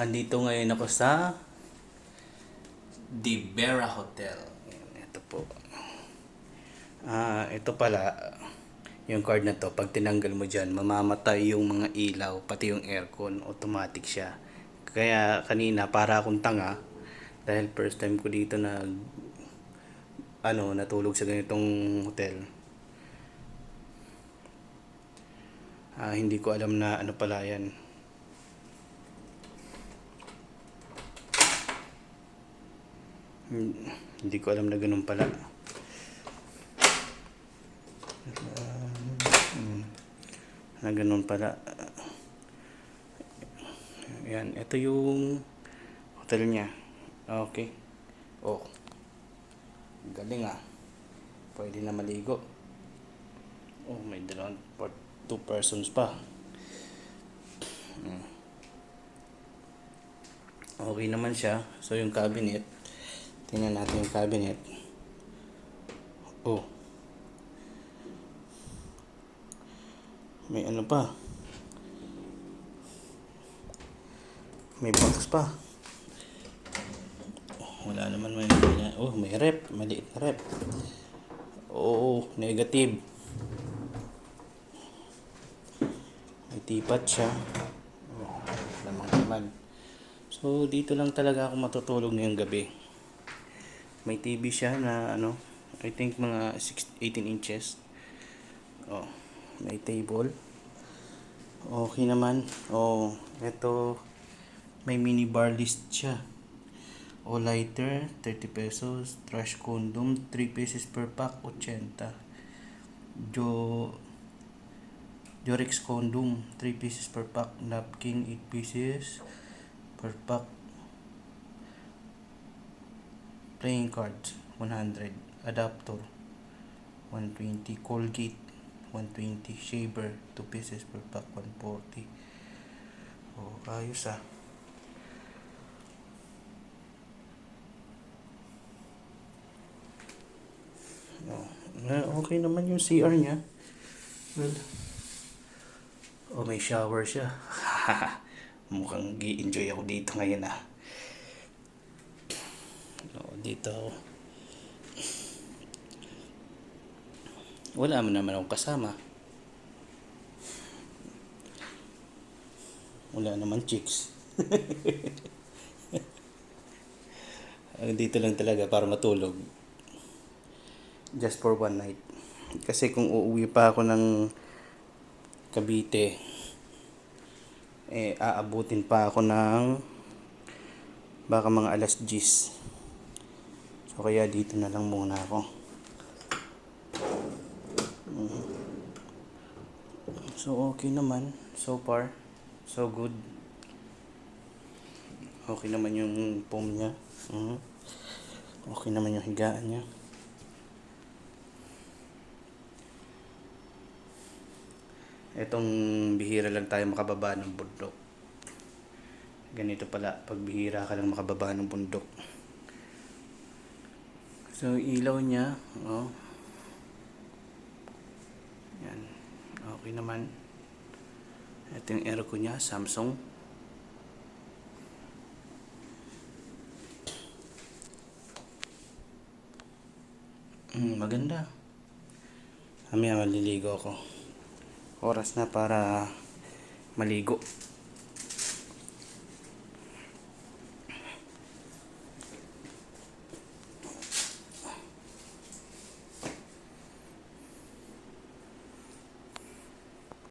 Andito ngayon ako sa The Vera Hotel. Ayan, ito po. Ito pala, yung card na to, pag tinanggal mo dyan, mamamatay yung mga ilaw, pati yung aircon, automatic siya. Kaya kanina, para akong tanga, dahil first time ko dito na, natulog sa ganitong hotel. Hindi ko alam na ano pala yan. Hindi ko alam na ganun pala. Na ganun pala. Ayan, ito yung hotel niya. Okay. Oh, galing ah. Pwede na maligo. Oh, may dalawang two persons pa. Okay naman siya. So yung cabinet, tingnan natin yung cabinet. Oh, may ano pa. May box pa. Wala naman may oh, may rep, maliit na rep. Oo, negative. May tipat siya. Oh, lamang naman. So dito lang talaga ako matutulog ngayong gabi. May TV siya na I think mga 18 inches. Oh, may table. Okay naman. Oh, ito may mini bar list siya. O lighter, 30 pesos. Trash condom, 3 pieces per pack, 80. Jo Jorex condom, 3 pieces per pack. Napkin, 8 pieces per pack. Playing cards, 100. Adapter, 120. Colgate, 120. Shaver, 2 pieces per pack, 140. Oh, ayos ah. Okay naman yung CR niya. Well, may shower siya. Mukhang gi-enjoy ako dito ngayon ah. Dito wala naman akong kasama. Wala naman chicks. Dito lang talaga para matulog. Just for one night. Kasi kung uuwi pa ako ng Cavite, aabutin pa ako ng baka mga alas 10. So kaya dito na lang muna ako. So okay naman. So far, so good. Okay naman yung foam niya. Okay naman yung higaan niya. Etong bihira lang tayo makababa ng bundok. Ganito pala pag bihira ka lang makababa ng bundok. So ilaw niya, yan, okay naman. Ito yung aircon niya, Samsung. Maganda. Mamaya maliligo ako. Oras na para maligo.